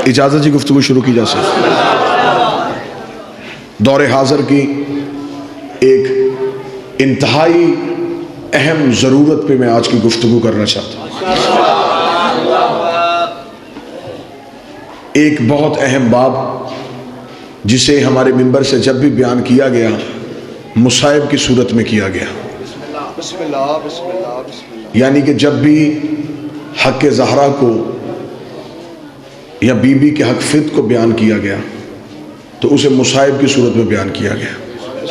اجازت جی گفتگو شروع کی جا سکتی؟ دور حاضر کی ایک انتہائی اہم ضرورت پہ میں آج کی گفتگو کرنا چاہتا ہوں۔ ایک بہت اہم باب جسے ہمارے منبر سے جب بھی بیان کیا گیا مصائب کی صورت میں کیا گیا، یعنی کہ جب بھی حق زہرا کو یا بی بی کے حق فت کو بیان کیا گیا تو اسے مصائب کی صورت میں بیان کیا گیا۔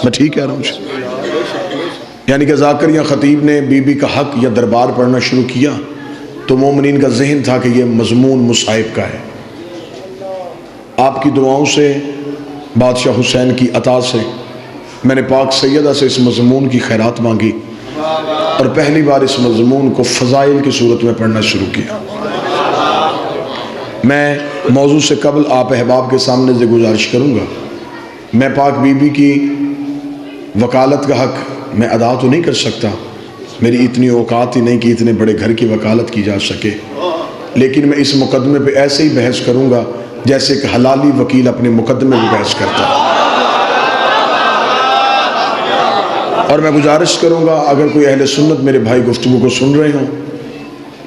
میں ٹھیک کہہ رہا ہوں؟ یعنی کہ ذاکر یا خطیب نے بی بی کا حق یا دربار پڑھنا شروع کیا تو مومنین کا ذہن تھا کہ یہ مضمون مصائب کا ہے۔ آپ کی دعاؤں سے، بادشاہ حسین کی عطا سے میں نے پاک سیدہ سے اس مضمون کی خیرات مانگی اور پہلی بار اس مضمون کو فضائل کی صورت میں پڑھنا شروع کیا۔ میں موضوع سے قبل آپ احباب کے سامنے سے گزارش کروں گا، میں پاک بی بی کی وکالت کا حق میں ادا تو نہیں کر سکتا، میری اتنی اوقات ہی نہیں کہ اتنے بڑے گھر کی وکالت کی جا سکے، لیکن میں اس مقدمے پہ ایسے ہی بحث کروں گا جیسے کہ حلالی وکیل اپنے مقدمے پہ بحث کرتا ہے۔ اور میں گزارش کروں گا اگر کوئی اہل سنت میرے بھائی گفتگو کو سن رہے ہوں،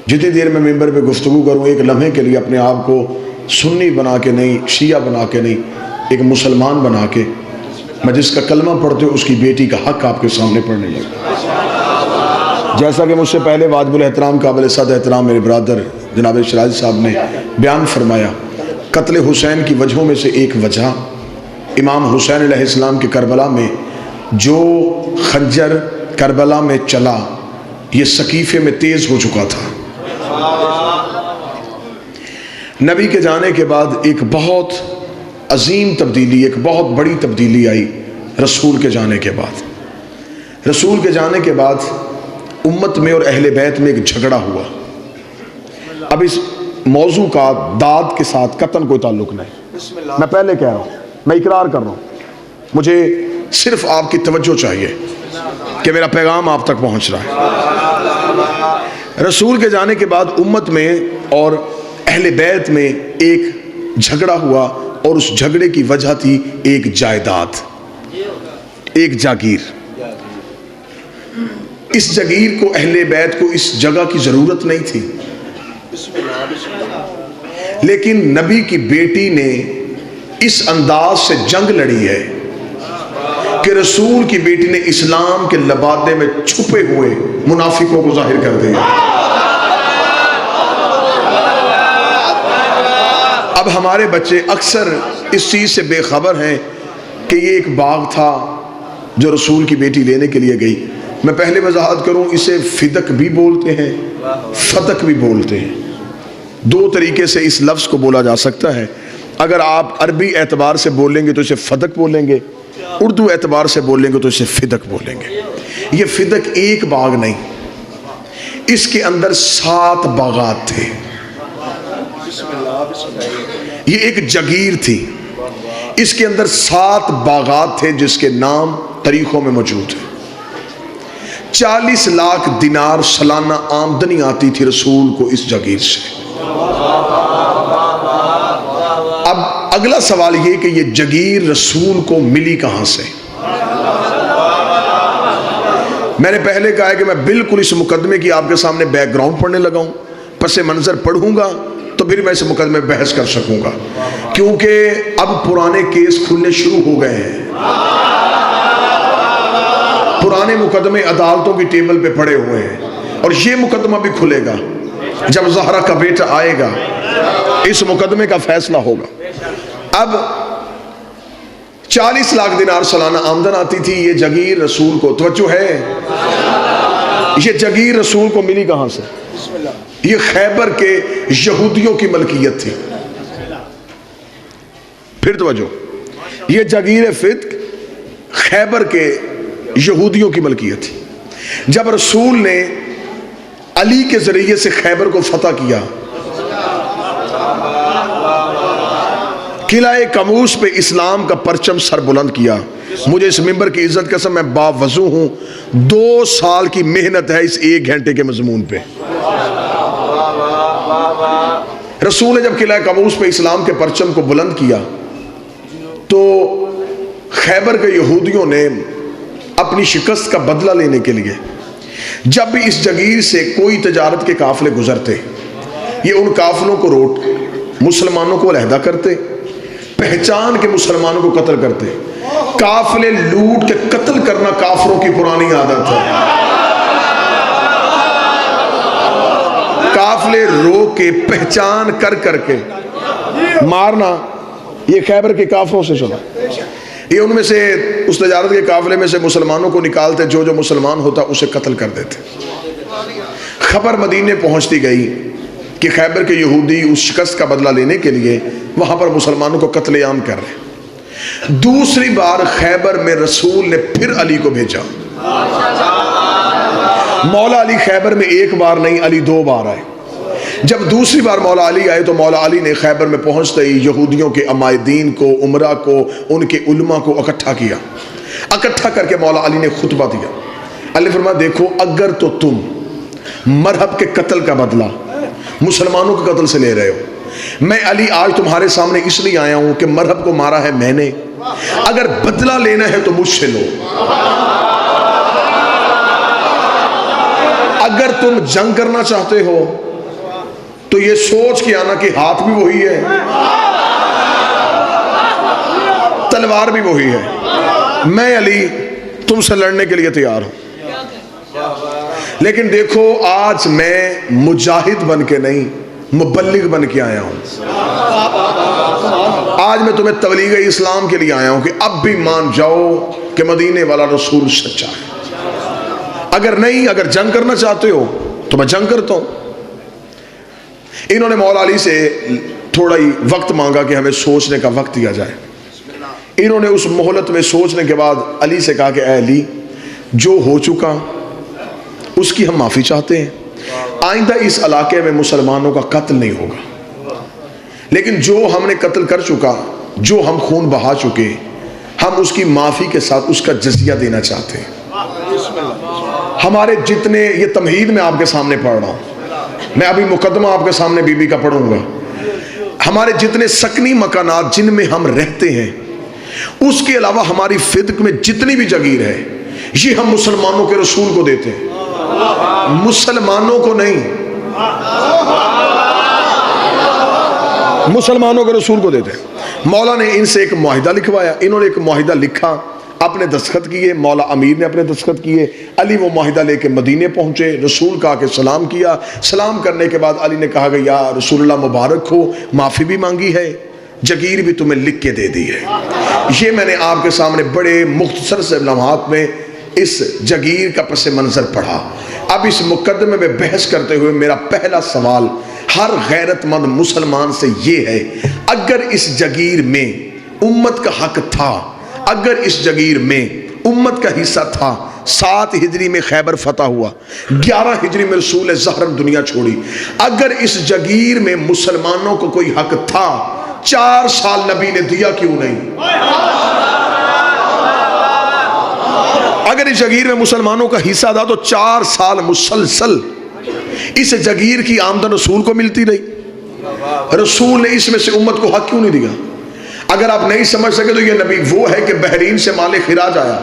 جتنی دیر میں ممبر پہ گفتگو کروں ایک لمحے کے لیے اپنے آپ کو سنی بنا کے نہیں، شیعہ بنا کے نہیں، ایک مسلمان بنا کے میں جس کا کلمہ پڑھتے ہوں اس کی بیٹی کا حق آپ کے سامنے پڑھنے لگا۔ جیسا کہ مجھ سے پہلے واجب الاحترام قابل صد احترام میرے برادر جناب شرائط صاحب نے بیان فرمایا، قتل حسین کی وجہوں میں سے ایک وجہ امام حسین علیہ السلام کے کربلا میں جو خنجر کربلا میں چلا یہ سقیفے میں تیز ہو چکا تھا۔ نبی کے جانے کے بعد ایک بہت عظیم تبدیلی، ایک بہت بڑی تبدیلی آئی رسول کے جانے کے بعد۔ رسول کے جانے کے بعد امت میں اور اہل بیت میں ایک جھگڑا ہوا۔ اب اس موضوع کا داد کے ساتھ قطعاً کوئی تعلق نہیں، میں پہلے کہہ رہا ہوں، میں اقرار کر رہا ہوں، مجھے صرف آپ کی توجہ چاہیے کہ میرا پیغام آپ تک پہنچ رہا ہے۔ رسول کے جانے کے بعد امت میں اور اہل بیت میں ایک جھگڑا ہوا اور اس جھگڑے کی وجہ تھی ایک جائیداد، ایک جاگیر۔ اس جاگیر کو اہل بیت کو اس جگہ کی ضرورت نہیں تھی، لیکن نبی کی بیٹی نے اس انداز سے جنگ لڑی ہے کہ رسول کی بیٹی نے اسلام کے لبادے میں چھپے ہوئے منافقوں کو ظاہر کر دیا۔ اب ہمارے بچے اکثر اس چیز سے بے خبر ہیں کہ یہ ایک باغ تھا جو رسول کی بیٹی لینے کے لیے گئی۔ میں پہلے وضاحت کروں، اسے فدق بھی بولتے ہیں، فتق بھی بولتے ہیں، دو طریقے سے اس لفظ کو بولا جا سکتا ہے۔ اگر آپ عربی اعتبار سے بولیں گے تو اسے فدق بولیں گے، اردو اعتبار سے بولیں گے تو اسے فدق بولیں گے۔ یہ فدق ایک باغ نہیں، اس کے اندر 7 باغات تھے، یہ ایک جگیر تھی، اس کے اندر 7 باغات تھے جس کے نام تاریخوں میں موجود ہیں۔ 40 لاکھ دینار سالانہ آمدنی آتی تھی رسول کو اس جگیر سے۔ اب اگلا سوال یہ کہ یہ جگیر رسول کو ملی کہاں سے؟ میں نے پہلے کہا ہے کہ میں بالکل اس مقدمے کی آپ کے سامنے بیک گراؤنڈ پڑھنے لگا ہوں، پس منظر پڑھوں گا تو پھر میں اس مقدمے بحث کر سکوں گا، کیونکہ اب پرانے کیس کھلنے شروع ہو گئے ہیں، پرانے مقدمے عدالتوں کی ٹیبل پہ پڑے ہوئے ہیں، اور یہ مقدمہ بھی کھلے گا جب زہرا کا بیٹا آئے گا، اس مقدمے کا فیصلہ ہوگا۔ اب 40 لاکھ دینار سالانہ آمدن آتی تھی، یہ جگیر رسول کو، توجہ ہے، یہ جگیر رسول کو ملی کہاں سے؟ یہ خیبر کے یہودیوں کی ملکیت تھی۔ پھر توجہ، یہ جگیر فتق خیبر کے یہودیوں کی ملکیت تھی۔ جب رسول نے علی کے ذریعے سے خیبر کو فتح کیا، قلعہ کموس پہ اسلام کا پرچم سر بلند کیا، مجھے اس ممبر کی عزت قسم میں باوضو ہوں، 2 سال کی محنت ہے اس 1 گھنٹے کے مضمون پہ۔ رسول نے جب قلعہ قابوس پہ اسلام کے پرچم کو بلند کیا تو خیبر کے یہودیوں نے اپنی شکست کا بدلہ لینے کے لیے جب بھی اس جگیر سے کوئی تجارت کے قافلے گزرتے یہ ان قافلوں کو روک مسلمانوں کو علیحدہ کرتے، پہچان کے مسلمانوں کو قتل کرتے۔ قافلے لوٹ کے قتل کرنا کافروں کی پرانی عادت ہے۔ قافلے روک کے پہچان کر کر کے مارنا، یہ خیبر کے کافروں سے چلا۔ یہ ان میں سے اس تجارت کے قافلے میں سے مسلمانوں کو نکالتے، جو جو مسلمان ہوتا اسے قتل کر دیتے۔ خبر مدینے پہنچتی گئی کہ خیبر کے یہودی اس شکست کا بدلہ لینے کے لیے وہاں پر مسلمانوں کو قتل عام کر رہے۔ دوسری بار خیبر میں رسول نے پھر علی کو بھیجا۔ مولا علی خیبر میں ایک بار نہیں، علی 2 بار آئے۔ جب دوسری بار مولا علی آئے تو مولا علی نے خیبر میں پہنچتے ہی یہودیوں کے عمائدین کو، عمرہ کو، ان کے علماء کو اکٹھا کیا۔ اکٹھا کر کے مولا علی نے خطبہ دیا۔ علی فرمایا دیکھو، اگر تو تم مرہب کے قتل کا بدلہ مسلمانوں کے قتل سے لے رہے ہو، میں علی آج تمہارے سامنے اس لیے آیا ہوں کہ مرہب کو مارا ہے میں نے، اگر بدلہ لینا ہے تو مجھ سے لو۔ اگر تم جنگ کرنا چاہتے ہو تو یہ سوچ کے آنا کہ ہاتھ بھی وہی ہے، تلوار بھی وہی ہے، میں علی تم سے لڑنے کے لیے تیار ہوں۔ لیکن دیکھو، آج میں مجاہد بن کے نہیں، مبلغ بن کے آیا ہوں۔ آج میں تمہیں تبلیغ اسلام کے لیے آیا ہوں کہ اب بھی مان جاؤ کہ مدینے والا رسول سچا ہے۔ اگر نہیں، اگر جنگ کرنا چاہتے ہو تو میں جنگ کرتا ہوں۔ انہوں نے مولا علی سے تھوڑا ہی وقت مانگا کہ ہمیں سوچنے کا وقت دیا جائے۔ انہوں نے اس مہلت میں سوچنے کے بعد علی سے کہا کہ اے علی، جو ہو چکا اس کی ہم معافی چاہتے ہیں، آئندہ اس علاقے میں مسلمانوں کا قتل نہیں ہوگا، لیکن جو ہم نے قتل کر چکا، جو ہم خون بہا چکے، ہم اس کی معافی کے ساتھ اس کا جزیہ دینا چاہتے ہیں۔ ہمارے جتنے، یہ تمہید میں آپ کے سامنے پڑھ رہا ہوں، میں ابھی مقدمہ آپ کے سامنے بی بی کا پڑھوں گا، ہمارے جتنے سکنی مکانات جن میں ہم رہتے ہیں، اس کے علاوہ ہماری فدق میں جتنی بھی جگیر ہے، یہ ہم مسلمانوں کے رسول کو دیتے ہیں، مسلمانوں کو نہیں، مسلمانوں کے رسول کو دیتے ہیں۔ مولا نے ان سے ایک معاہدہ لکھوایا، انہوں نے ایک معاہدہ لکھا، اپنے دستخط کیے، مولا امیر نے اپنے دستخط کیے، علی وہ معاہدہ لے کے مدینے پہنچے، رسول کا کے سلام کیا۔ سلام کرنے کے بعد علی نے کہا کہ یا رسول اللہ مبارک ہو، معافی بھی مانگی ہے، جگیر بھی تمہیں لکھ کے دے دی ہے۔ یہ میں نے آپ کے سامنے بڑے مختصر سے لمحات میں اس جگیر کا پس منظر پڑھا۔ اب اس مقدمے میں بحث کرتے ہوئے میرا پہلا سوال ہر غیرت مند مسلمان سے یہ ہے، اگر اس جگیر میں امت کا حق تھا، اگر اس جگیر میں امت کا حصہ تھا، 7 ہجری میں خیبر فتح ہوا، 11 ہجری میں رسول زہرم دنیا چھوڑی، اگر اس جگیر میں مسلمانوں کو کوئی حق تھا، 4 سال نبی نے دیا کیوں نہیں؟ اگر اس جگیر میں مسلمانوں کا حصہ تھا تو 4 سال مسلسل اس جگیر کی آمدن رسول کو ملتی رہی، رسول نے اس میں سے امت کو حق کیوں نہیں دیا؟ اگر آپ نہیں سمجھ سکے تو یہ نبی وہ ہے کہ بحرین سے مال خراج آیا،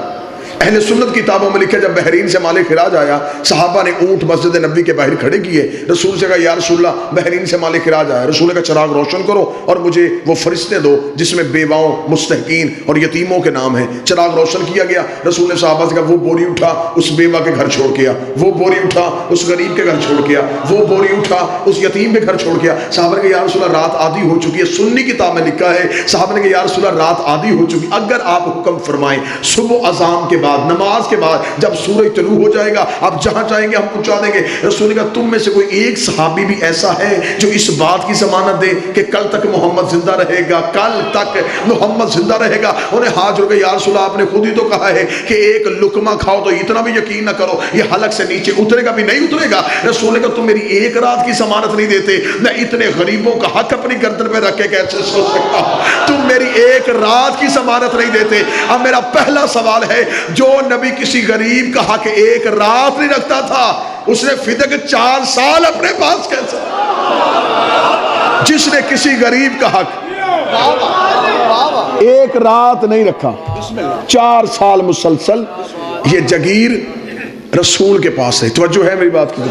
اہل سنت کتابوں میں لکھا جب بحرین سے مال خراج آیا، صحابہ نے اونٹ مسجد نبی کے باہر کھڑے کیے، رسول سے کہا یا رسول اللہ بحرین سے مال خراج آیا، رسول کا چراغ روشن کرو اور مجھے وہ فرشتے دو جس میں بیواؤں، مستحقین اور یتیموں کے نام ہیں۔ چراغ روشن کیا گیا، رسول نے صحابہ سے کہا وہ بوری اٹھا اس بیوہ کے گھر چھوڑ کیا، وہ بوری اٹھا اس غریب کے گھر چھوڑ کیا، وہ بوری اٹھا اس یتیم کے گھر چھوڑ کیا۔ صحابہ نے کہا یا رسول اللہ رات آدھی ہو چکی ہے، سنی کتاب میں لکھا ہے، صحابہ نے کہا یا رسول اللہ رات آدھی ہو چکی، اگر آپ حکم فرمائیں صبح اذان کے بعد، نماز کے بعد جب سورج طلوع ہو جائے گا آپ جہاں چاہیں گے ہم پہنچا دیں گے۔ رسول نے کہا تم میں سے کوئی ایک صحابی بھی ایسا ہے جو اس بات کی ضمانت دے کہ کل تک محمد زندہ رہے گا، کل تک محمد زندہ رہے گا؟ انہیں ہاتھ جوڑ کے یا رسول اللہ آپ نے خود ہی تو کہا ہے کہ ایک لقمہ کھاؤ تو اتنا بھی یقین نہ کرو یہ حلق سے نیچے اترے گا بھی نہیں اترے گا۔ رسول نے کہا تم میری ایک رات کی ضمانت نہیں دیتے، میں اتنے غریبوں کا حق اپنی گردن پہ رکھ کے کیسے سو سکتا ہوں؟ تم میری ایک رات کی ضمانت نہیں دیتے۔ اب میرا پہلا سوال ہے، جو نبی کسی غریب کا حق ایک رات نہیں رکھتا تھا، اس نے فدق 4 سال اپنے پاس کیسے؟ جس نے کسی غریب کا حق ایک رات نہیں رکھا، 4 سال مسلسل یہ جگیر رسول کے پاس ہے. توجہ ہے میری بات کی؟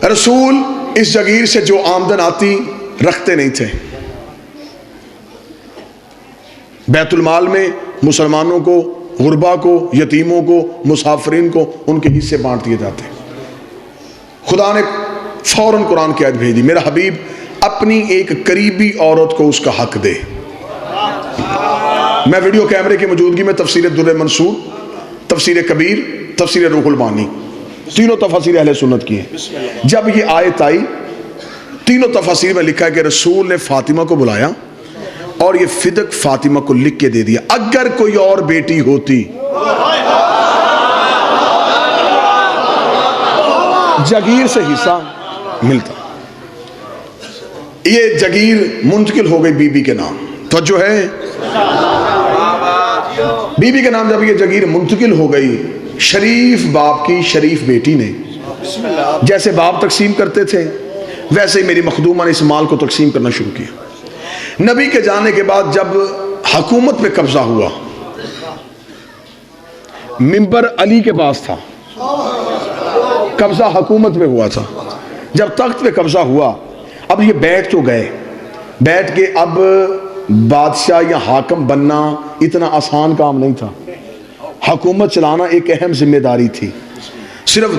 رسول اس جگیر سے جو آمدن آتی رکھتے نہیں تھے. بیت المال میں مسلمانوں کو، غربا کو، یتیموں کو، مسافرین کو ان کے حصے بانٹ دیے جاتے. خدا نے فوراً قرآن کی آیت بھیج دی، میرا حبیب اپنی ایک قریبی عورت کو اس کا حق دے. میں ویڈیو کیمرے کی موجودگی میں تفسیر در منصور، تفسیر کبیر، تفسیر روح المعانی تینوں تفاسیر اہل سنت کی ہیں. جب یہ آیت آئی تینوں تفاسیر میں لکھا ہے کہ رسول نے فاطمہ کو بلایا اور یہ فدق فاطمہ کو لکھ کے دے دیا، اگر کوئی اور بیٹی ہوتی جگیر سے حصہ ملتا. یہ جگیر منتقل ہو گئی بی بی کے نام. توجہ ہے؟ بی بی کے نام جب یہ جگیر منتقل ہو گئی، شریف باپ کی شریف بیٹی نے، جیسے باپ تقسیم کرتے تھے ویسے ہی میری مخدومہ نے اس مال کو تقسیم کرنا شروع کیا. نبی کے جانے کے بعد جب حکومت پہ قبضہ ہوا، منبر علی کے پاس تھا، قبضہ حکومت پہ ہوا تھا. جب تخت پہ قبضہ ہوا، اب یہ بیٹھ تو گئے، بیٹھ کے اب بادشاہ یا حاکم بننا اتنا آسان کام نہیں تھا. حکومت چلانا ایک اہم ذمہ داری تھی. صرف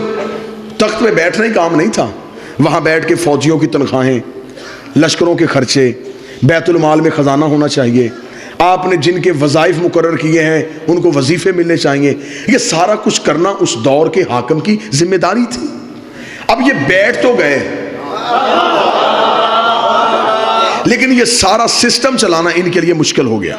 تخت پہ بیٹھنا ہی کام نہیں تھا، وہاں بیٹھ کے فوجیوں کی تنخواہیں، لشکروں کے خرچے، بیت المال میں خزانہ ہونا چاہیے، آپ نے جن کے وظائف مقرر کیے ہیں ان کو وظیفے ملنے چاہیے. یہ سارا کچھ کرنا اس دور کے حاکم کی ذمہ داری تھی. اب یہ بیٹھ تو گئے لیکن یہ سارا سسٹم چلانا ان کے لیے مشکل ہو گیا.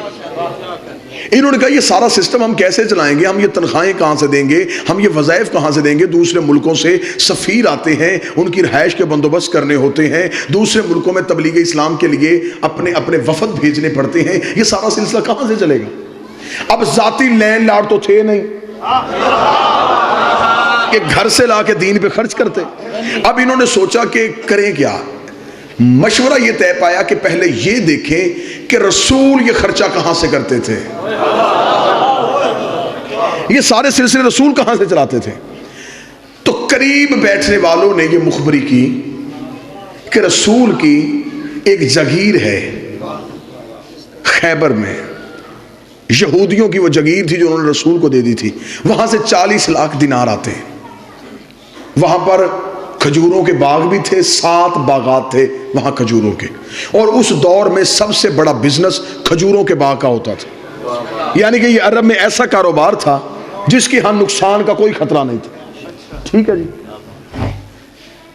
انہوں نے کہا یہ سارا سسٹم ہم کیسے چلائیں گے، ہم یہ تنخواہیں کہاں سے دیں گے، ہم یہ وظائف کہاں سے دیں گے. دوسرے ملکوں سے سفیر آتے ہیں، ان کی رہائش کے بندوبست کرنے ہوتے ہیں، دوسرے ملکوں میں تبلیغ اسلام کے لیے اپنے وفد بھیجنے پڑتے ہیں. یہ سارا سلسلہ کہاں سے چلے گا؟ اب ذاتی لینڈ لارڈ تو تھے نہیں کہ گھر سے لا کے دین پہ خرچ کرتے. اب انہوں نے سوچا کہ کریں کیا. مشورہ یہ طے پایا کہ پہلے یہ دیکھیں کہ رسول یہ خرچہ کہاں سے کرتے تھے، یہ سارے سلسلے رسول کہاں سے چلاتے تھے. تو قریب بیٹھنے والوں نے یہ مخبری کی کہ رسول کی ایک جگیر ہے خیبر میں، یہودیوں کی وہ جگیر تھی جو انہوں نے رسول کو دے دی تھی. وہاں سے 40 لاکھ دینار آتے ہیں. وہاں پر کھجوروں کے باغ بھی تھے، 7 باغات تھے وہاں کھجوروں کے، اور اس دور میں سب سے بڑا بزنس کھجوروں کے باغ کا ہوتا تھا. یعنی کہ یہ عرب میں ایسا کاروبار تھا جس کی ہم نقصان کا کوئی خطرہ نہیں تھا. ٹھیک ہے جی.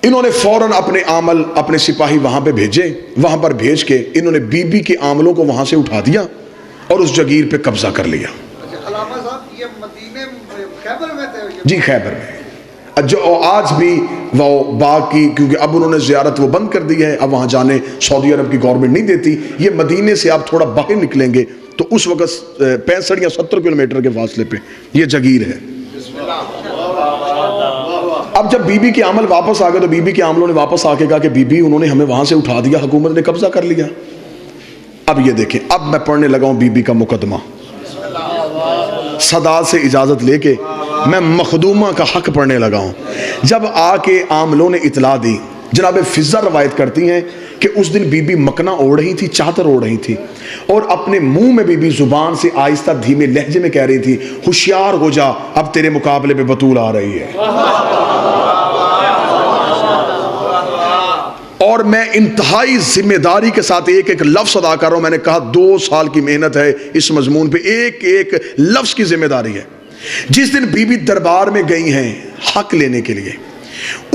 انہوں نے فوراً اپنے عامل، اپنے سپاہی وہاں پہ بھیجے. وہاں پر بھیج کے انہوں نے بی بی کے عاملوں کو وہاں سے اٹھا دیا اور اس جگیر پہ قبضہ کر لیا. علامہ صاحب یہ مدینے خیبر میں تھے؟ جی خیبر میں. جو آج بھی وہ باغ کی، کیونکہ اب انہوں نے زیارت وہ بند کر دی ہے، اب وہاں جانے سعودی عرب کی گورنمنٹ نہیں دیتی. یہ مدینے سے آپ تھوڑا باہر نکلیں گے تو اس وقت 65 یا 70 کلومیٹر کے فاصلے پہ یہ جگیر ہے. اب جب بی بی کے عامل واپس آ گئے تو بی بی کے عاملوں نے واپس آ کے کہا کہ بی بی انہوں نے ہمیں وہاں سے اٹھا دیا، حکومت نے قبضہ کر لیا. اب یہ دیکھیں، اب میں پڑھنے لگا ہوں بی بی کا مقدمہ. صداد سے اجازت لے کے میں مخدومہ کا حق پڑھنے لگا ہوں. جب آ کے عاملوں نے اطلاع دی، جناب فضہ روایت کرتی ہیں کہ اس دن بی بی مکنا اوڑھ رہی تھی، چادر اوڑھ رہی تھی، اور اپنے منہ میں بی بی زبان سے آہستہ دھیمے لہجے میں کہہ رہی تھی، ہوشیار ہو جا، اب تیرے مقابلے پہ بطول آ رہی ہے. اور میں انتہائی ذمہ داری کے ساتھ ایک ایک لفظ ادا کر رہا ہوں. میں نے کہا 2 سال کی محنت ہے اس مضمون پہ، ایک ایک لفظ کی ذمہ داری ہے. جس دن بی بی دربار میں گئی ہیں حق لینے کے لیے،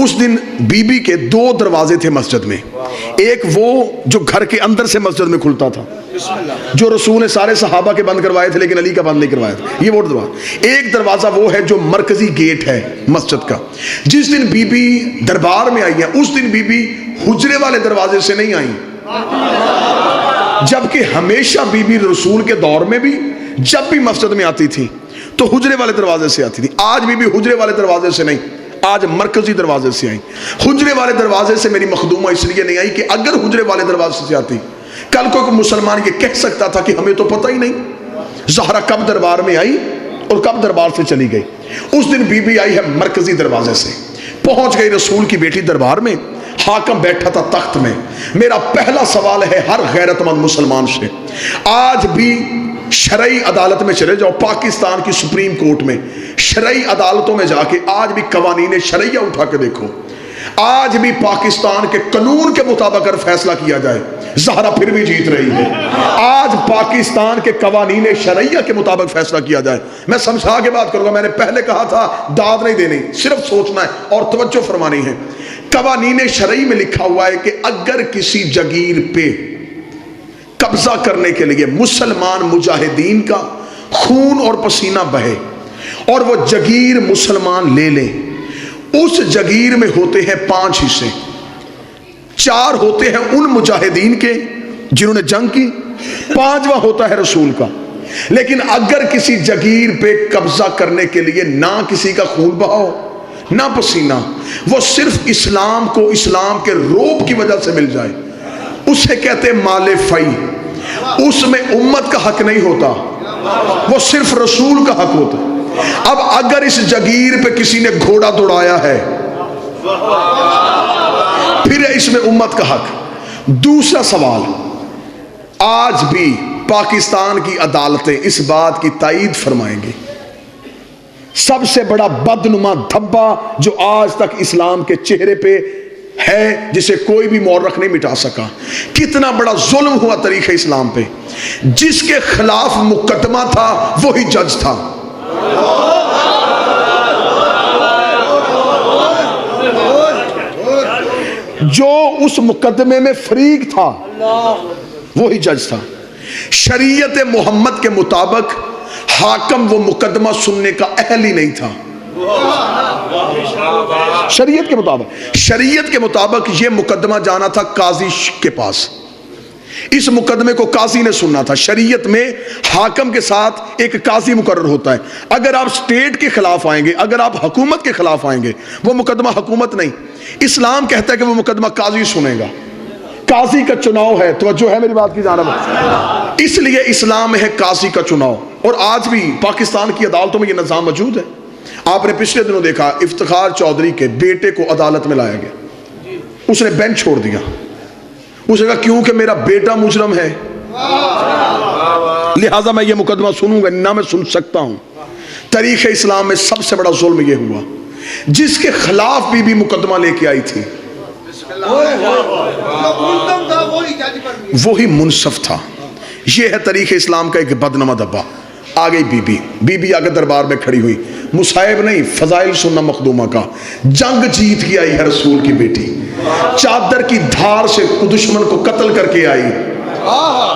اس دن بی بی کے 2 دروازے تھے مسجد میں. ایک وہ جو گھر کے اندر سے مسجد میں کھلتا تھا، جو رسول نے سارے صحابہ کے بند کروائے تھے لیکن علی کا بند نہیں کروایا تھا، یہ وہ دروازہ. ایک دروازہ وہ ہے جو مرکزی گیٹ ہے مسجد کا. جس دن بی بی دربار میں آئی ہیں اس دن بی بی حجرے والے دروازے سے نہیں آئیں، جبکہ ہمیشہ بی بی رسول کے دور میں بھی جب بھی مسجد میں آتی تھی تو حجرے والے دروازے سے آتی تھی. آج بی بی حجرے والے دروازے سے نہیں، آج مرکزی دروازے سے آئی. حجرے والے دروازے سے میری مخدومہ اس لیے نہیں آئی کہ اگر حجرے والے دروازے سے آتی کل کو کوئی مسلمان یہ کہہ سکتا تھا کہ ہمیں تو پتہ ہی نہیں زہرا کب دربار میں آئی اور کب دربار سے چلی گئی. اس دن بی بی آئی ہے مرکزی دروازے سے, پہنچ گئی رسول کی بیٹی دربار میں. حاکم بیٹھا تھا تخت میں. میرا پہلا سوال ہے ہر غیرت مند مسلمان سے, آج بھی شرعی عدالت میں چلے جاؤ, پاکستان کی سپریم کورٹ میں شرعی عدالتوں میں جا کے آج بھی قوانین شرعیہ اٹھا کے دیکھو, آج بھی پاکستان کے قانون کے مطابق اگر فیصلہ کیا جائے زہرا پھر بھی جیت رہی ہے. آج پاکستان کے قوانین شرعیہ کے مطابق فیصلہ کیا جائے. میں سمجھا کے بات کروں گا, میں نے پہلے کہا تھا داد نہیں دینی, صرف سوچنا ہے اور توجہ فرمانی ہے. قوانین شرعی میں لکھا ہوا ہے کہ اگر کسی جگیر پہ قبضہ کرنے کے لیے مسلمان مجاہدین کا خون اور پسینہ بہے اور وہ جگیر مسلمان لے لیں, اس جگیر میں ہوتے ہیں 5 حصے. 4 ہوتے ہیں ان مجاہدین کے جنہوں نے جنگ کی, 5واں ہوتا ہے رسول کا. لیکن اگر کسی جگیر پہ قبضہ کرنے کے لیے نہ کسی کا خون بہاؤ نہ پسینہ, وہ صرف اسلام کو اسلام کے روب کی وجہ سے مل جائے, اسے کہتے ہیں مال فی. اس میں امت کا حق نہیں ہوتا, وہ صرف رسول کا حق ہوتا. اب اگر اس جگیر پہ کسی نے گھوڑا دوڑایا ہے پھر اس میں امت کا حق. دوسرا سوال, آج بھی پاکستان کی عدالتیں اس بات کی تائید فرمائیں گی سب سے بڑا بدنما دھبا جو آج تک اسلام کے چہرے پہ ہے جسے کوئی بھی مورخ نہیں مٹا سکا, کتنا بڑا ظلم ہوا تاریخ اسلام پہ, جس کے خلاف مقدمہ تھا وہی جج تھا. جو اس مقدمے میں فریق تھا وہی جج تھا. شریعت محمد کے مطابق حاکم وہ مقدمہ سننے کا اہل ہی نہیں تھا. شریعت کے مطابق یہ مقدمہ جانا تھا قاضی کے پاس, اس مقدمے کو قاضی نے سننا تھا. شریعت میں حاکم کے ساتھ ایک قاضی مقرر ہوتا ہے. اگر آپ اسٹیٹ کے خلاف آئیں گے, اگر آپ حکومت کے خلاف آئیں گے, وہ مقدمہ حکومت نہیں, اسلام کہتا ہے کہ وہ مقدمہ قاضی سنے گا. قاضی کا چناؤ ہے, توجہ ہے میری بات کی جانب, اس لیے اسلام میں ہے قاضی کا چناؤ. اور آج بھی پاکستان کی عدالتوں میں یہ نظام موجود ہے. آپ نے پچھلے دنوں دیکھا افتخار چودھری کے بیٹے کو عدالت میں لایا گیا, اس نے بینچ چھوڑ دیا. اس نے کہا کیونکہ میرا بیٹا مجرم ہے لہٰذا میں یہ مقدمہ سنوں گا, نہ میں سن سکتا ہوں. تاریخ اسلام میں سب سے بڑا ظلم یہ ہوا, جس کے خلاف بھی مقدمہ لے کے آئی تھی وہی منصف تھا. یہ ہے تاریخ اسلام کا ایک بدنما دبا. آ گئی بی بی آگے دربار میں کھڑی ہوئی, مصائب نہیں فضائل سننا مخدومہ کا. جنگ جیت کے آئی ہے رسول کی بیٹی, چادر کی دھار سے دشمن کو قتل کر کے آئی.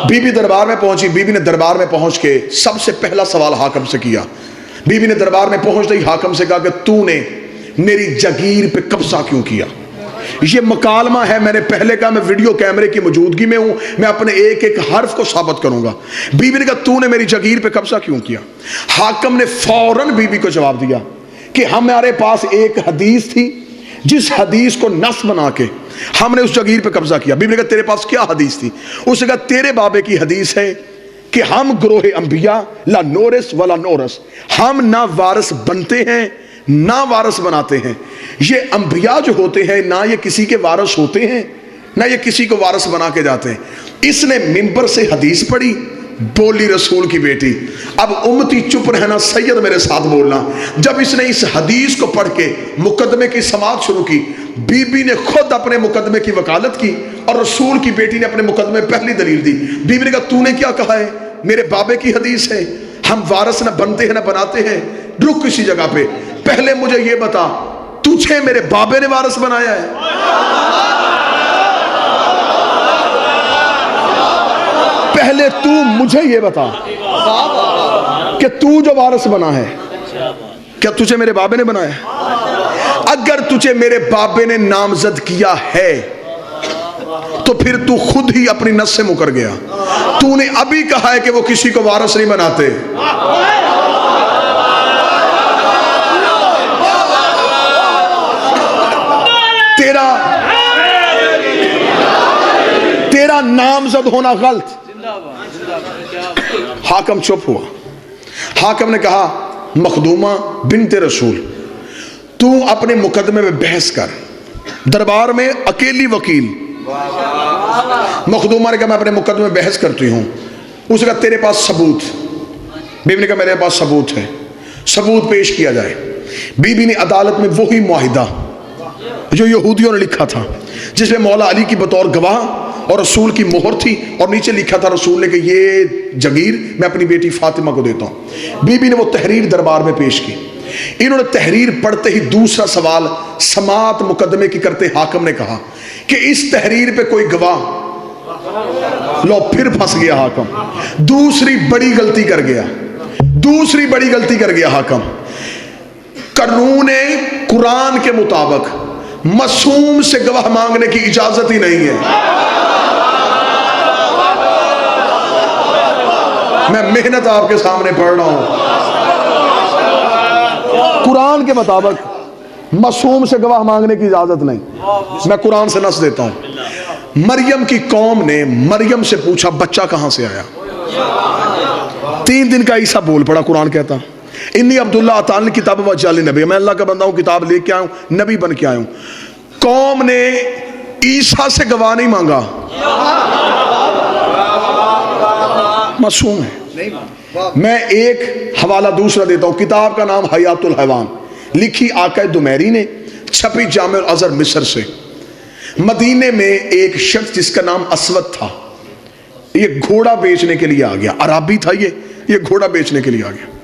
بی بی دربار میں پہنچی. بی بی نے دربار میں پہنچ کے سب سے پہلا سوال حاکم سے کیا. بی بی نے دربار میں پہنچ گئی, حاکم سے کہا کہ تو نے میری جگیر پہ قبضہ کیوں کیا. یہ مکالمہ ہے, میں نے پہلے کہا میں ویڈیو کیمرے کی موجودگی میں ہوں, میں اپنے ایک ایک حرف کو ثابت کروں گا. بی بی نے کہا تو نے میری جگیر پہ قبضہ کیوں کیا. حاکم نے فوراً بی بی کو جواب دیا کہ ہمارے پاس ایک حدیث تھی, جس حدیث کو نص بنا کے ہم نے اس جگیر پہ قبضہ کیا. بی بی نے کہا تیرے پاس کیا حدیث تھی. اس نے کہا تیرے بابے کی حدیث ہے کہ ہم گروہ انبیاء لا نورث ولا نورث, ہم نہ وارث بنتے ہیں نہ وارث بناتے ہیں. یہ انبیاء جو ہوتے ہیں نہ یہ کسی کے وارث ہوتے ہیں نہ یہ کسی کو وارث بنا کے جاتے ہیں. اس نے منبر سے حدیث پڑھی, بولی رسول کی بیٹی. اب امتی چپ رہنا, سید میرے ساتھ بولنا. جب اس نے اس حدیث کو پڑھ کے مقدمے کی سماعت شروع کی, بی بی نے خود اپنے مقدمے کی وکالت کی اور رسول کی بیٹی نے اپنے مقدمے پہلی دلیل دی. بی بی نے کہا تو نے کیا کہا ہے, میرے بابے کی حدیث ہے ہم وارث نہ بنتے ہیں نہ بناتے ہیں. رک کسی جگہ پہ, پہلے مجھے یہ بتا تجھے میرے بابے نے وارث بنایا ہے؟ پہلے تو مجھے یہ بتا کہ تو جو وارث بنا ہے کیا تجھے میرے بابے نے بنایا ہے؟ اگر تجھے میرے بابے نے نامزد کیا ہے تو پھر تو خود ہی اپنی نس سے مکر گیا. تو نے ابھی کہا ہے کہ وہ کسی کو وارث نہیں بناتے. میرا نامزد ہونا غلط. حاکم چپ ہوا. حاکم نے کہا مخدومہ بنت رسول تو اپنے مقدمے میں بحث کر. دربار میں اکیلی وکیل. مخدومہ نے کہا میں اپنے مقدمے میں بحث کرتی ہوں. اس نے کہا تیرے پاس ثبوت. بیوی نے کہا میرے پاس ثبوت ہے. ثبوت پیش کیا جائے. بیوی نے عدالت میں وہی معاہدہ جو یہودیوں نے لکھا تھا جس میں مولا علی کی بطور گواہ اور رسول کی مہر تھی اور نیچے لکھا تھا رسول نے کہ یہ جگیر میں اپنی بیٹی فاطمہ کو دیتا ہوں. بیوی نے وہ تحریر دربار میں پیش کی. انہوں نے تحریر پڑھتے ہی دوسرا سوال سماعت مقدمے کی کرتے حاکم نے کہا کہ اس تحریر پہ کوئی گواہ. لو پھر پھنس گیا حاکم. دوسری بڑی غلطی کر گیا حاکم. قانون قرآن کے مطابق معصوم سے گواہ مانگنے کی اجازت ہی نہیں ہے. میں محنت آپ کے سامنے پڑھ رہا ہوں. قرآن کے مطابق معصوم سے گواہ مانگنے کی اجازت نہیں. میں قرآن سے نص دیتا ہوں. مریم کی قوم نے مریم سے پوچھا بچہ کہاں سے آیا. 3 دن کا عیسیٰ بول پڑا. قرآن کہتا انی عبداللہ اتانی کتاب وجعلنی نبی. میں اللہ کا بندہ ہوں, کتاب لے کے آیا ہوں, نبی بن کے آیا ہوں. قوم نے عیسیٰ سے گواہ نہیں مانگا. معصوم ہے. میں ایک حوالہ دوسرا دیتا ہوں. کتاب کا نام حیات الحیوان, لکھی آقا دمیری نے, چھپی جامع الازہر مصر سے. مدینے میں ایک شخص جس کا نام اسود تھا, یہ گھوڑا بیچنے کے لیے آ گیا. عربی تھا یہ گھوڑا بیچنے کے لیے آ گیا.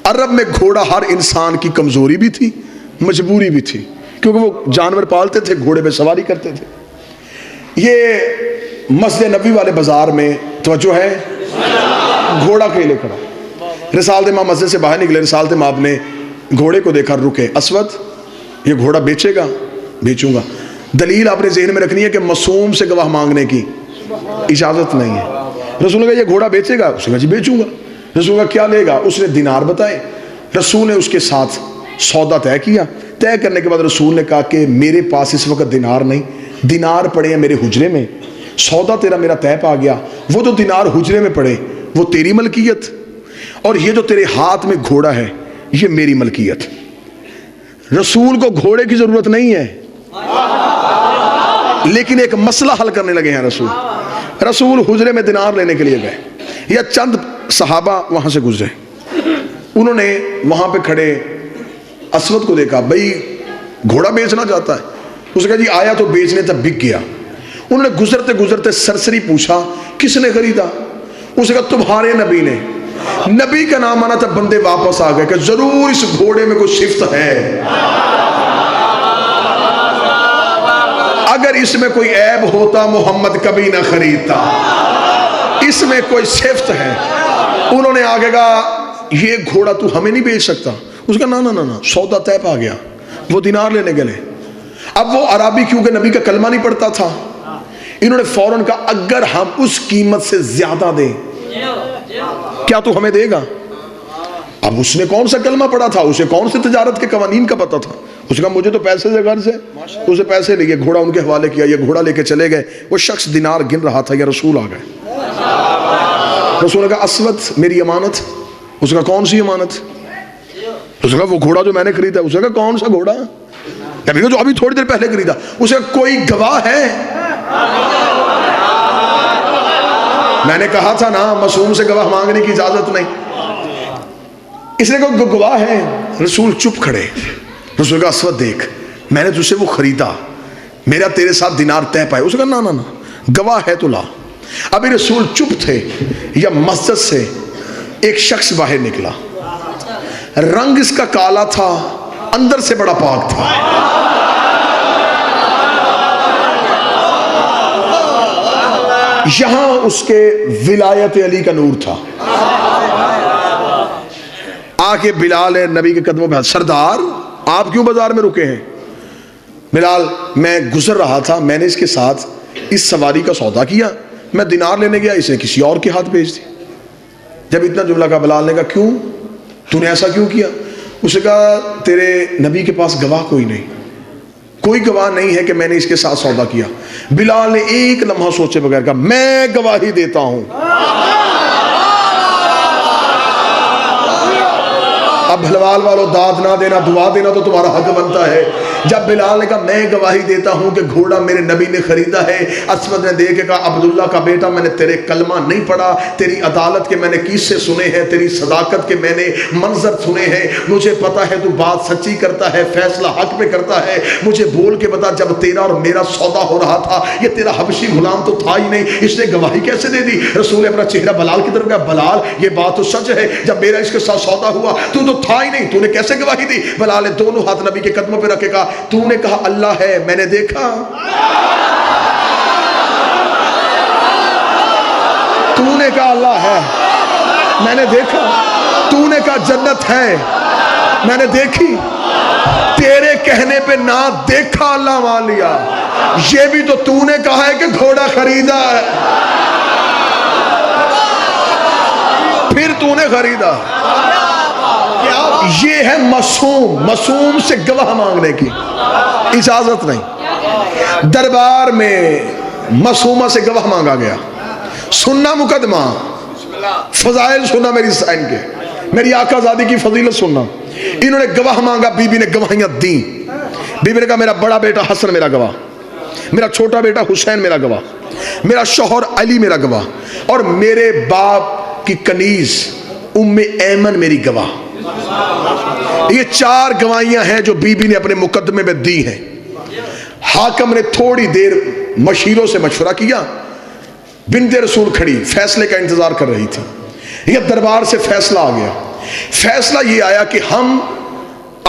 عرب میں گھوڑا ہر انسان کی کمزوری بھی تھی, مجبوری بھی تھی, کیونکہ وہ جانور پالتے تھے, گھوڑے پہ سواری کرتے تھے. یہ مسجد نبوی والے بازار میں توجہ ہے, گھوڑا کھیلے کھڑا. رسالت امام مسجد سے باہر نکلے. رسالت امام نے گھوڑے کو دیکھا, رکے. اسود یہ گھوڑا بیچے گا؟ بیچوں گا. دلیل آپ نے ذہن میں رکھنی ہے کہ معصوم سے گواہ مانگنے کی اجازت نہیں ہے. رسول نے کہا یہ گھوڑا بیچے گا؟ اس نے کہا جی بیچوں گا. رسول کا کیا لے گا؟ اس نے دینار بتائے. رسول نے اس کے ساتھ سودا طے کیا. طے کرنے کے بعد رسول نے کہا کہ میرے پاس اس وقت دینار نہیں, دینار پڑے ہیں میرے حجرے میں. سودا تیرا میرا طے پا گیا. وہ جو دینار حجرے میں پڑے وہ تیری ملکیت, اور یہ جو تیرے ہاتھ میں گھوڑا ہے یہ میری ملکیت. رسول کو گھوڑے کی ضرورت نہیں ہے, لیکن ایک مسئلہ حل کرنے لگے ہیں. رسول حجرے میں دینار لینے کے لیے گئے. یا چند صحابہ وہاں سے گزرے. انہوں نے وہاں پہ کھڑے اسود کو دیکھا, بھئی گھوڑا بیچنا چاہتا ہے. اس نے کہا جی آیا تو بیچنے تب بک گیا. انہوں نے گزرتے گزرتے سرسری پوچھا کس نے خریدا؟ اس نے کہا تمہارے نبی نے. نبی کا نام آنا تھا. بندے واپس آ گئے کہ ضرور اس گھوڑے میں کوئی صفت ہے, اگر اس میں کوئی عیب ہوتا محمد کبھی نہ خریدتا. اس میں کوئی صفت ہے. انہوں نے آگے کہا یہ گھوڑا تو ہمیں نہیں بیچ سکتا. اس کا نا سودا طے پا گیا. وہ دینار لینے گئے. اب وہ عربی کیونکہ نبی کا کلمہ نہیں پڑھتا تھا, انہوں نے فوراً کہا اگر ہم اس قیمت سے زیادہ دیں کیا تو ہمیں دے گا؟ اب اس نے کون سا کلمہ پڑھا تھا, اسے کون سے تجارت کے قوانین کا پتا تھا. اس کا مجھے تو پیسے سے غرض ہے. اسے پیسے لیے, گھوڑا ان کے حوالے کیا. یہ گھوڑا لے کے چلے گئے. وہ شخص دینار گن رہا تھا. یا رسول آ گئے. رسول نے کہا اسود میری امانت. اس کا کون سی امانت؟ اس نے کہا وہ گھوڑا جو میں نے خریدا. اس نے کہا کون سا گھوڑا؟ جو ابھی تھوڑی دیر پہلے خریدا. اس کا کوئی گواہ ہے؟ میں نے کہا تھا نا معصوم سے گواہ مانگنے کی اجازت نہیں. اس نے کہا گواہ ہے. رسول چپ کھڑے. رسول کا اسود دیکھ میں نے تجھ سے وہ خریدا, میرا تیرے ساتھ دینار طے پائے. اس نے کہا نا گواہ ہے تو لا. ابھی رسول چپ تھے, یا مسجد سے ایک شخص باہر نکلا. رنگ اس کا کالا تھا, اندر سے بڑا پاک تھا. یہاں اس کے ولایت علی کا نور تھا. آ کے بلال نبی کے قدموں پہ, سردار آپ کیوں بازار میں رکے ہیں؟ بلال میں گزر رہا تھا, میں نے اس کے ساتھ اس سواری کا سودا کیا, میں دینار لینے گیا, اس نے کسی اور کے ہاتھ بھیج دی. جب اتنا جملہ کہا بلال نے کہا کیوں تو نے ایسا کیوں کیا؟ اس نے کہا تیرے نبی کے پاس گواہ کوئی نہیں, کوئی گواہ نہیں ہے کہ میں نے اس کے ساتھ سودا کیا۔ بلال نے ایک لمحہ سوچے بغیر کہا میں گواہی دیتا ہوں۔ اب ہلوال والوں داد نہ دینا، دعا دینا تو تمہارا حق بنتا ہے۔ جب بلال نے کہا میں گواہی دیتا ہوں کہ گھوڑا میرے نبی نے خریدا ہے، اسود نے دیکھ کے کہا عبداللہ کا بیٹا میں نے تیرے کلمہ نہیں پڑھا، تیری عدالت کے میں نے قصے سنے ہیں، تیری صداقت کے میں نے منظر سنے ہیں، مجھے پتا ہے تو بات سچی کرتا ہے، فیصلہ حق پہ کرتا ہے، مجھے بول کے بتا جب تیرا اور میرا سودا ہو رہا تھا یہ تیرا حبشی غلام تو تھا ہی نہیں، اس نے گواہی کیسے دے دی؟ رسول نے اپنا چہرہ بلال کی طرف کہا بلال یہ بات تو سچ ہے، جب میرا اس کے ساتھ سودا ہوا تو تھا ہی نہیں، تو نے کیسے گواہی دی؟ بلال نے دونوں ہاتھ نبی کے قدموں پہ رکھ کے کہا تو نے کہا اللہ ہے میں نے دیکھا، تو نے کہا اللہ ہے میں نے دیکھا، تو نے کہا جنت ہے میں نے دیکھی، تیرے کہنے پہ نہ دیکھا اللہ مان لیا، یہ بھی تو نے کہا ہے کہ گھوڑا خریدا ہے، پھر تو نے خریدا۔ یہ ہے معصوم سے گواہ مانگنے کی اجازت نہیں۔ دربار میں معصومہ سے گواہ مانگا گیا، سننا مقدمہ، فضائل سننا میری سائن کے، میری آقا زادی کی فضیلت سننا۔ انہوں نے گواہ مانگا، بی بی نے گواہیاں دیں۔ بی بی نے کہا میرا بڑا بیٹا حسن میرا گواہ، میرا چھوٹا بیٹا حسین میرا گواہ، میرا شوہر علی میرا گواہ، اور میرے باپ کی کنیز ام ایمن میری گواہ۔ یہ 4 گواہیاں ہیں جو بی بی نے اپنے مقدمے میں دی ہیں۔ حاکم نے تھوڑی دیر مشیروں سے مشورہ کیا، بنت رسول کھڑی فیصلے کا انتظار کر رہی تھی۔ یہ دربار سے فیصلہ آ گیا، فیصلہ یہ آیا کہ ہم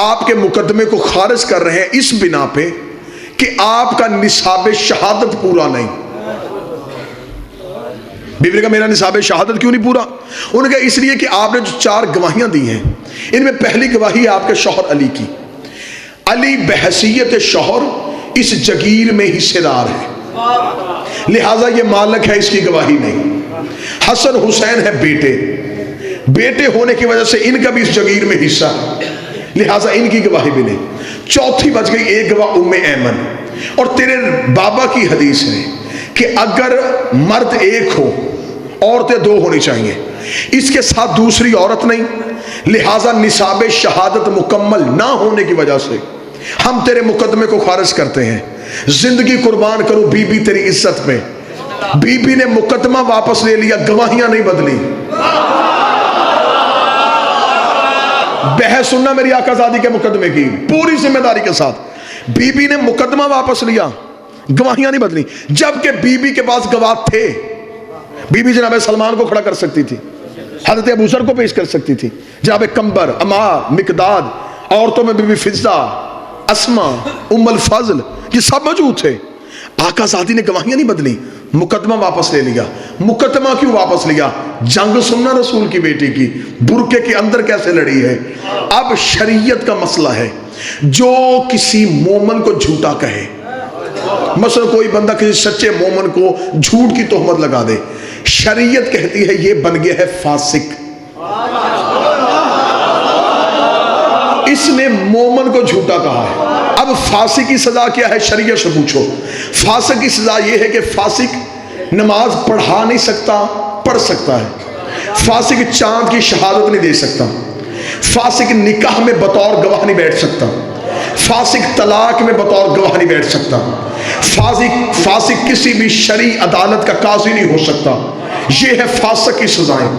آپ کے مقدمے کو خارج کر رہے ہیں اس بنا پہ کہ آپ کا نصاب شہادت پورا نہیں۔ بی بی نے کہا میرا نصاب شہادت کیوں نہیں پورا؟ انہوں نے کہا اس لیے کہ آپ نے جو 4 گواہیاں دی ہیں ان میں پہلی گواہی ہے آپ کے شوہر علی کی، علی بحیثیت شوہر اس جگیر میں حصے دار ہے، لہٰذا یہ مالک ہے، اس کی گواہی نہیں۔ حسن حسین ہے بیٹے ہونے کی وجہ سے ان کا بھی اس جگیر میں حصہ ہے، لہٰذا ان کی گواہی بھی نہیں۔ چوتھی بچ گئی ایک گواہ ام ایمن، اور تیرے بابا کی حدیث ہے کہ اگر مرد ایک ہو عورتیں 2 ہونی چاہیے، اس کے ساتھ دوسری عورت نہیں، لہٰذا نصاب شہادت مکمل نہ ہونے کی وجہ سے ہم تیرے مقدمے کو خارج کرتے ہیں۔ زندگی قربان کرو بی بی تیری عزت میں، بی بی نے مقدمہ واپس لے لیا، گواہیاں نہیں بدلی۔ بحث سننا میری آقا زادی کے مقدمے کی پوری ذمہ داری کے ساتھ، بی بی نے مقدمہ واپس لیا، گواہیاں نہیں بدلی، جبکہ بی بی کے پاس گواہ تھے۔ بی بی جناب سلمان کو کھڑا کر سکتی تھی، حضرت ابو ذر کو پیش کر سکتی تھی، جناب کمبر، عمار، مقداد، عورتوں میں بی بی فضہ، اسما، ام الفضل، یہ سب موجود تھے۔ آقا زادی نے گواہیاں نہیں بدلی، مقدمہ واپس لے لیا۔ مقدمہ کیوں واپس لیا؟ جنگ سننا رسول کی بیٹی کی برقعے کے اندر کیسے لڑی ہے۔ اب شریعت کا مسئلہ ہے، جو کسی مومن کو جھوٹا کہے، مثلا کوئی بندہ کسی سچے مومن کو جھوٹ کی تہمت لگا دے، شریعت کہتی ہے یہ بن گیا ہے فاسق، اس نے مومن کو جھوٹا کہا ہے۔ اب فاسق کی سزا کیا ہے؟ شریعت سے پوچھو۔ فاسق کی سزا یہ ہے کہ فاسق نماز پڑھا نہیں سکتا، پڑھ سکتا ہے، فاسق چاند کی شہادت نہیں دے سکتا، فاسق نکاح میں بطور گواہ نہیں بیٹھ سکتا، فاسق طلاق میں بطور گواہ نہیں بیٹھ سکتا، فاسق کسی بھی شرعی عدالت کا قاضی نہیں ہو سکتا۔ یہ ہے فاسق کی سزائیں۔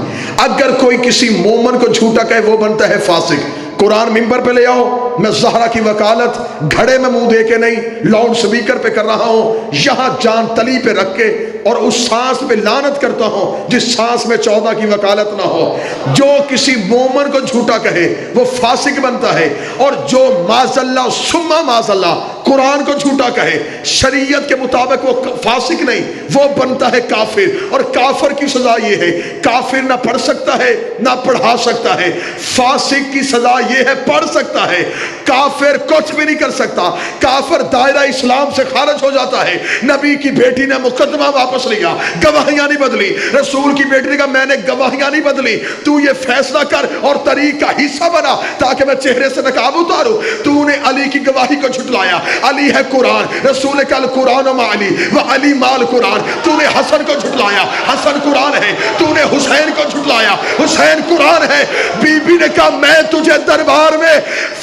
اگر کوئی کسی مومن کو جھوٹا کہے وہ بنتا ہے فاسق۔ قرآن ممبر پہ لے آؤ، میں زہرا کی وکالت گھڑے میں منہ دے کے نہیں، لاؤڈ سپیکر پہ کر رہا ہوں، یہاں جان تلی پہ رکھ کے، اور اس سانس پہ لعنت کرتا ہوں جس سانس میں 14 کی وکالت نہ ہو۔ جو کسی مومن کو جھوٹا کہے وہ فاسق بنتا ہے، اور جو معاذ اللہ ثم معاذ اللہ قرآن کو جھوٹا کہے شریعت کے مطابق وہ فاسق نہیں، وہ بنتا ہے کافر۔ اور کافر کی سزا یہ ہے، کافر نہ پڑھ سکتا ہے نہ پڑھا سکتا ہے، فاسق کی سزا یہ ہے پڑھ سکتا ہے، کافر کچھ بھی نہیں کر سکتا، کافر دائرہ اسلام سے خارج ہو جاتا ہے۔ نبی کی بیٹی نے مقدمہ واپس لیا، گواہیاں نہیں بدلی۔ رسول کی بیٹی نے کہا میں نے گواہیاں نہیں بدلی، تو یہ فیصلہ کر اور طریق کا حصہ بنا تاکہ میں چہرے سے نقاب اتاروں۔ تو نے علی کی گواہی کو جھٹلایا، علی ہے قرآن، رسول نے کہا قرآن و علی و علی مال قرآن۔ تو نے حسن کو جھٹلایا، حسن قرآن ہے۔ تو نے حسین کو جھٹلایا، حسین قرآن ہے۔ بی بی نے کہا میں تجھے دربار میں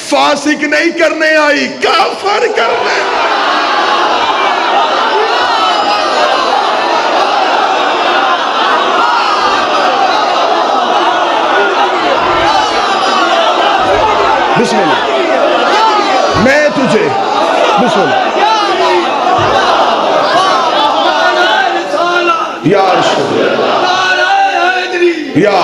فاسق نہیں کرنے آئی، کافر کرنے۔ بسم اللہ، میں تجھے، بسم اللہ، یا رسول یا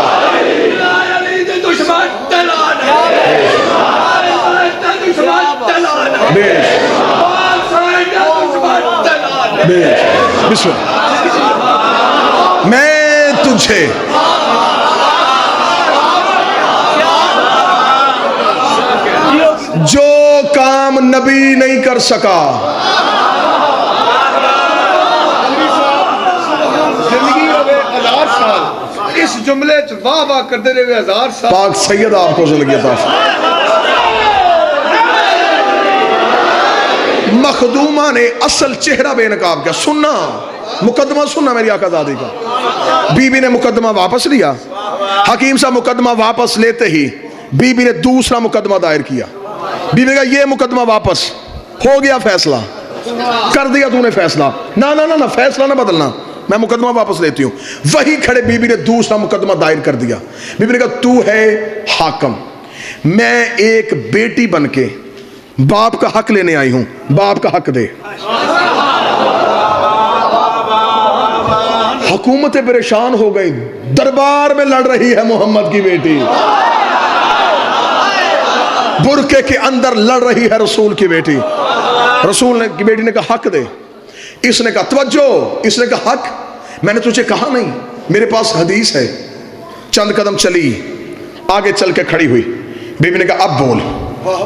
بسم اللہ، میں تجھے جو کام نبی نہیں کر سکا، زندگی ہوئے 1000 سال، اس جملے واہ واہ کرتے رہے 1000 سال۔ پاک سید آپ کو زندگی عطا فرمائے۔ مخدومہ نے اصل چہرہ بے نقاب کیا، سننا مقدمہ، سننا میری آقا دادی کا۔ بی بی نے مقدمہ واپس لیا، حکیم صاحب مقدمہ واپس لیتے ہی بی بی نے دوسرا مقدمہ دائر کیا۔ بی بی نے کہا یہ مقدمہ واپس ہو گیا، فیصلہ کر دیا تو نے فیصلہ، نہ فیصلہ نہ بدلنا، میں مقدمہ واپس لیتی ہوں۔ وہی کھڑے بی بی نے دوسرا مقدمہ دائر کر دیا۔ بی بی نے کہا تو ہے حاکم، میں ایک بیٹی بن کے باپ کا حق لینے آئی ہوں، باپ کا حق دے۔ حکومتیں پریشان ہو گئی، دربار میں لڑ رہی ہے محمد کی بیٹی، برقعے کے اندر لڑ رہی ہے رسول کی بیٹی۔ رسول کی بیٹی نے کہا حق دے، اس نے کہا توجہ، اس نے کہا حق میں نے تجھے کہا نہیں، میرے پاس حدیث ہے۔ چند قدم چلی، آگے چل کے کھڑی ہوئی، بی بی نے کہا اب بول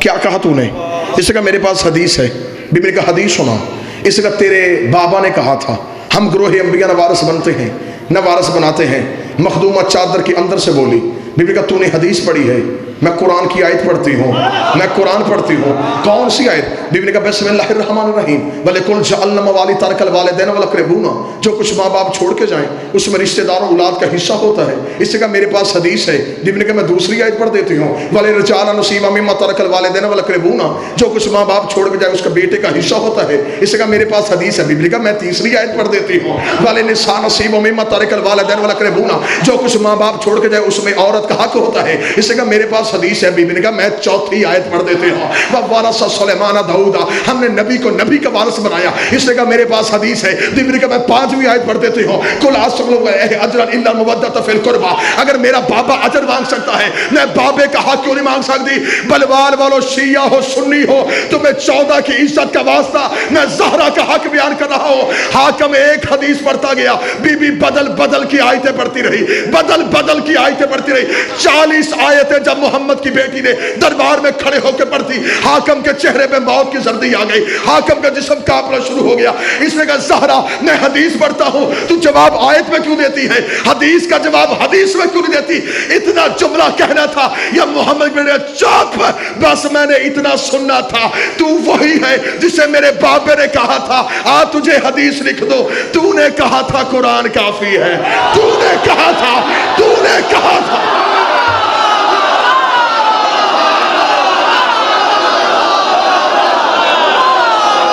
کیا کہا تو نے؟ اس نے کہا میرے پاس حدیث ہے۔ بی بی نے کہا حدیث سنا۔ اس نے کہا تیرے بابا نے کہا تھا ہم گروہ انبیاء نہ وارث بنتے ہیں نہ وارث بناتے ہیں۔ مخدومہ چادر کے اندر سے بولی، بی بی نے کہا تو نے حدیث پڑھی ہے؟ میں قرآن کی آیت پڑھتی ہوں، میں قرآن پڑھتی ہوں۔ کون سی آیت؟ بی بی نے کہا بسم اللہ الرحمن الرحیم وَلِكُلْ جَعَلْنَا مَوَالِيَ تَرَكَ الْوَالِدَيْنَ وَالْأَقْرَبُونَ، جو کچھ ماں باپ چھوڑ کے جائیں اس میں رشتہ داروں اولاد کا حصہ ہوتا ہے۔ اس سے کہا میرے پاس حدیث ہے۔ بی بی نے کہا میں دوسری آیت پڑھ دیتی ہوں، وَلِلرِّجَالِ نَصِيبٌ مِّمَّا تَرَكَ الْوَالِدَيْنَ وَالْأَقْرَبُونَ، جو کچھ ماں باپ چھوڑ کے جائے اس کا بیٹے کا حصہ ہوتا ہے۔ اس سے کہا میرے پاس حدیث ہے۔ بی بی نے کہا میں تیسری آیت پڑھ دیتی ہوں، وَلِلنِّسَاءِ نَصِيبٌ مِّمَّا تَرَكَ الْوَالِدَيْنُ وَالْأَقْرَبُونَ، جو کچھ ماں باپ چھوڑ کے جائے اس میں عورت کا حق ہوتا ہے۔ اس سے کہا میرے پاس حدیث ہے۔ بی بی نے کہا میں چوتھی آیت پڑھ دیتے ہوں، وَوَرَثَ سُلَيْمَانَ دَاؤُودَ، ہم نے نبی کو نبی کا وارث بنایا۔ اس نے کہا میرے پاس حدیث ہے۔ بی بی نے کہا میں پانچویں آیت پڑھ دیتی ہوں، قُلْ أَسْأَلُكُمْ أَجْرًا إِلَّا الْمَوَدَّةَ فِي الْقُرْبَى، اگر میرا بابا اجر مانگ سکتا ہے میں بابے کا حق کیوں نہیں مانگ سکتی؟ بلوال والو شیعہ ہو سنی ہو، تمہیں 14 کی عزت کا واسطہ میں زہرا کا حق بیان کر رہا ہوں۔ حاکم ایک حدیث پڑھتا گیا، بی بی بدل بدل کی آیتیں پڑھتی رہی، بدل بدل کی آیتیں پڑھتی رہی۔ 40 آیتیں جب محمد کی بیٹی نے دربار میں کھڑے ہو کے پڑھتی، حاکم کے چہرے پہ موت کی زردی آ گئی، حاکم کا جسم کانپنا شروع ہو گیا۔ اس نے کہا زہرا میں حدیث پڑھتا ہوں، تو جواب آیت میں کیوں دیتی ہے؟ حدیث کا جواب حدیث میں کیوں نہیں دیتی؟ اتنا جملہ کہنا تھا یا محمد نے چپ، بس میں نے اتنا سننا تھا، تو وہی ہے جسے میرے بابے نے کہا تھا آ تجھے حدیث لکھ دو، تو نے کہا تھا قرآن کافی ہے، تو نے کہا تھا، تو نے کہا تھا۔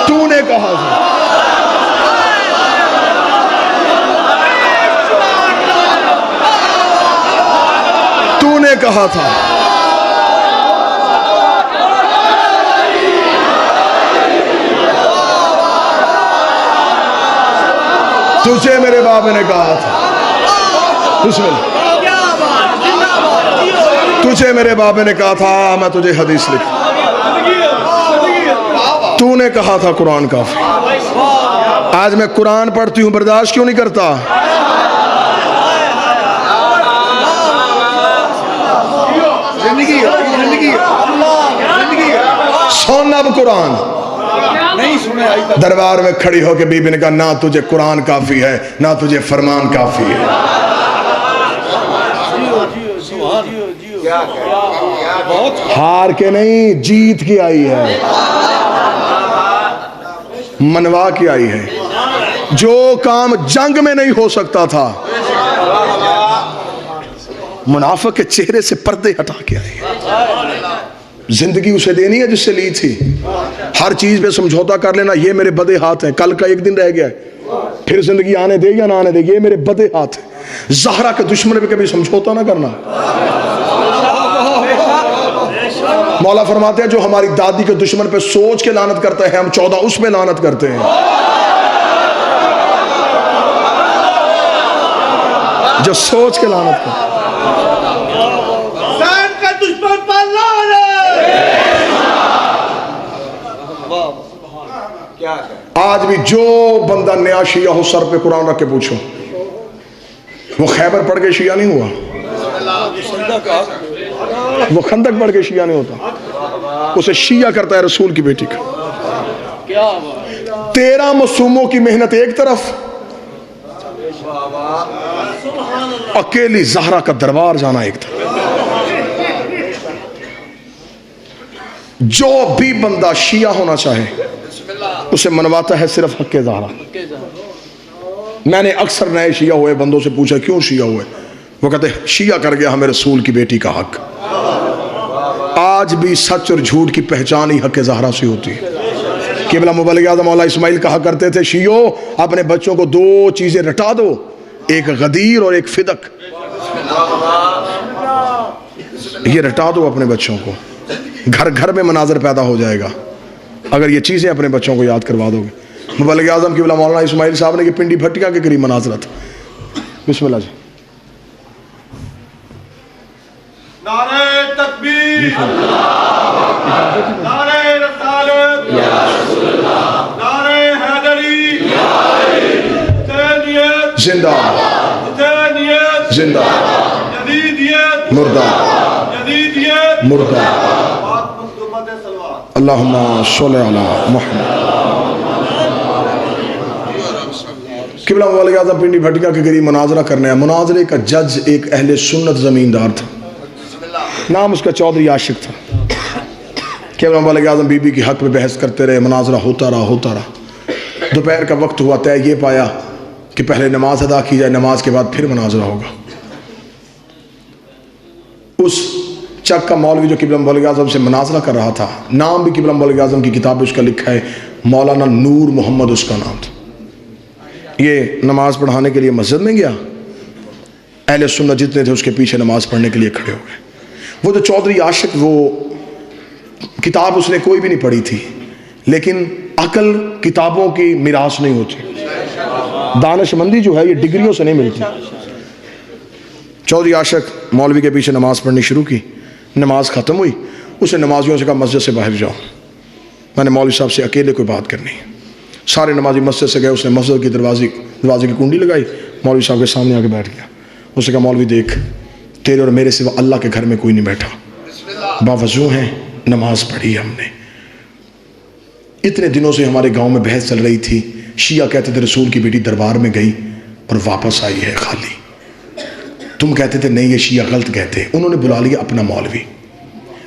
تو نے کہا تھا، تو نے کہا تھا۔ تجھے میرے بابے نے کہا تھا، بسم اللہ، تجھے میرے بابے نے کہا تھا میں تجھے حدیث لکھ، تو نے کہا تھا قرآن کافی۔ آج میں قرآن پڑھتی ہوں برداشت کیوں نہیں کرتا؟ زندگی سن اب قرآن. نہیں سنے آئی تک. دربار میں کھڑی ہو کے بی بی نے کہا نہ تجھے قرآن کافی ہے نہ تجھے فرمان کافی ہے. ہار کے نہیں جیت کے آئی ہے, منوا کے آئی ہے. جو کام جنگ میں نہیں ہو سکتا تھا منافق کے چہرے سے پردے ہٹا کے آئی ہے. زندگی اسے دینی ہے جس سے لی تھی. ہر چیز پہ سمجھوتا کر لینا یہ میرے بدے ہاتھ ہیں, کل کا ایک دن رہ گیا ہے, پھر زندگی آنے دے یا نہ آنے دے, یہ میرے بدے ہاتھ ہیں. زہرا کے دشمن پہ کبھی سمجھوتا نہ کرنا. مولا فرماتے ہیں جو ہماری دادی کے دشمن پہ سوچ کے لعنت کرتا ہے ہم 14 اس پہ لعنت کرتے ہیں. جو سوچ کے لعنت کرتا آج بھی جو بندہ نیا شیعہ ہو سر پہ قرآن رکھ کے پوچھو وہ خیبر پڑھ کے شیعہ نہیں ہوا, وہ خندق پڑھ کے شیعہ نہیں ہوتا, اسے شیعہ کرتا ہے رسول کی بیٹی کا. 13 معصوموں کی محنت ایک طرف, اکیلی زہرا کا دربار جانا ایک طرف. جو بھی بندہ شیعہ ہونا چاہے اسے منواتا ہے صرف حق زہرا. میں نے اکثر نئے شیعہ ہوئے بندوں سے پوچھا کیوں شیعہ ہوئے, وہ کہتے ہیں شیعہ کر گیا ہمیں رسول کی بیٹی کا حق. آج بھی سچ اور جھوٹ کی پہچان ہی حق زہرا سے ہوتی ہے. قبلہ مبلغ اعظم مولا اسماعیل کہا کرتے تھے شیعو اپنے بچوں کو 2 چیزیں رٹا دو, ایک غدیر اور ایک فدق. یہ رٹا دو اپنے بچوں کو, گھر گھر میں مناظر پیدا ہو جائے گا اگر یہ چیزیں اپنے بچوں کو یاد کروا دو گے. مبلغ اعظم قبلہ مولانا اسماعیل صاحب نے کہ پنڈی بھٹیا کے قریب مناظرہ تھا. بسم اللہ جی. نعرہ تکبیر, نعرہ رسالت, نعرہ حیدری, حسینیت زندہ حسینیت زندہ یزیدیت مردہ یزیدیت مردہ. بات مقدمت سلوات. اللہم صلی علی محمد. قبلہ مبلغ اعظم پنڈی بھٹیا کے قریب مناظرہ کرنے ہیں. مناظرے کا جج ایک اہل سنت زمیندار تھا, نام اس کا چودھری عاشق تھا. قبلہ مبلغ اعظم بی بی کی حق میں بحث کرتے رہے, مناظرہ ہوتا رہا. دوپہر کا وقت ہوا, طے یہ پایا کہ پہلے نماز ادا کی جائے, نماز کے بعد پھر مناظرہ ہوگا. اس چک کا مولوی جو قبلہ مبلغ اعظم سے مناظرہ کر رہا تھا, نام بھی قبلہ مبلغ اعظم کی کتاب اس کا لکھا ہے, مولانا نور محمد اس کا نام تھا. یہ نماز پڑھانے کے لیے مسجد میں گیا, اہل سنت جتنے تھے اس کے پیچھے نماز پڑھنے کے لیے کھڑے ہو گئے. وہ جو چودھری عاشق, وہ کتاب اس نے کوئی بھی نہیں پڑھی تھی, لیکن عقل کتابوں کی میراث نہیں ہوتی, دانش مندی جو ہے یہ ڈگریوں سے نہیں ملتی. چودھری عاشق مولوی کے پیچھے نماز پڑھنی شروع کی. نماز ختم ہوئی, اس نے نمازیوں سے کہا مسجد سے باہر جاؤ, میں نے مولوی صاحب سے اکیلے کوئی بات کرنی ہے. سارے نمازی مسجد سے گئے, اس نے مسجد کی دروازے کی کنڈی لگائی, مولوی صاحب کے سامنے آ کے بیٹھ گیا. اس نے کہا مولوی دیکھ, تیرے اور میرے سوا اللہ کے گھر میں کوئی نہیں بیٹھا, باوضو ہیں, نماز پڑھی ہم نے. اتنے دنوں سے ہمارے گاؤں میں بحث چل رہی تھی, شیعہ کہتے تھے رسول کی بیٹی دربار میں گئی اور واپس آئی ہے خالی. تم کہتے تھے نہیں یہ شیعہ غلط کہتے ہیں. انہوں نے بلا لیا اپنا مولوی,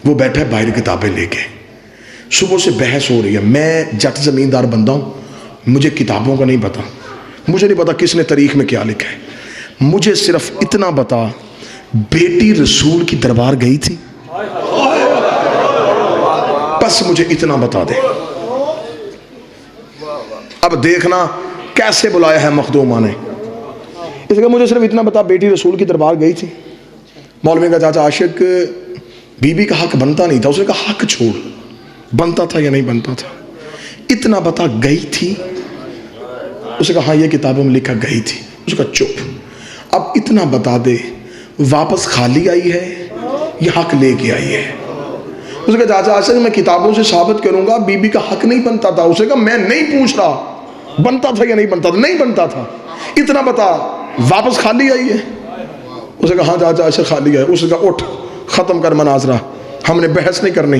وہ بیٹھا ہے باہر کتابیں لے کے. صبح سے بحث ہو رہی ہے. میں جٹ زمیندار بندہ ہوں, مجھے کتابوں کا نہیں پتا, مجھے نہیں پتا کس نے تاریخ میں کیا لکھا ہے. مجھے صرف اتنا بتا بیٹی رسول کی دربار گئی تھی, بس مجھے اتنا بتا دے. اب دیکھنا کیسے بلایا ہے مخدومہ نے. اس لیے مجھے صرف اتنا بتا بیٹی رسول کی دربار گئی تھی. مولوی کا چاچا عاشق بی بی کا حق بنتا نہیں تھا, اس نے کہا حق چھوڑ, بنتا تھا یا نہیں بنتا تھا, اتنا بتا گئی تھی. اس نے کہا ہاں یہ کتابوں میں لکھا گئی تھی. اس نے کہا چپ, اب اتنا بتا دے واپس خالی آئی ہے یا حق لے کے آئی ہے. اس نے کہا چاچا عاشق میں کتابوں سے ثابت کروں گا بی بی کا حق نہیں بنتا تھا. اس نے کہا میں نہیں پوچھ رہا بنتا تھا یا نہیں بنتا تھا, نہیں بنتا تھا, اتنا بتا واپس خالی آئی ہے. اس نے کہا ہاں چاچا عاشق خالی ہے. اس نے کہا اٹھ ختم کر مناظرہ, ہم نے بحث نہیں کرنی,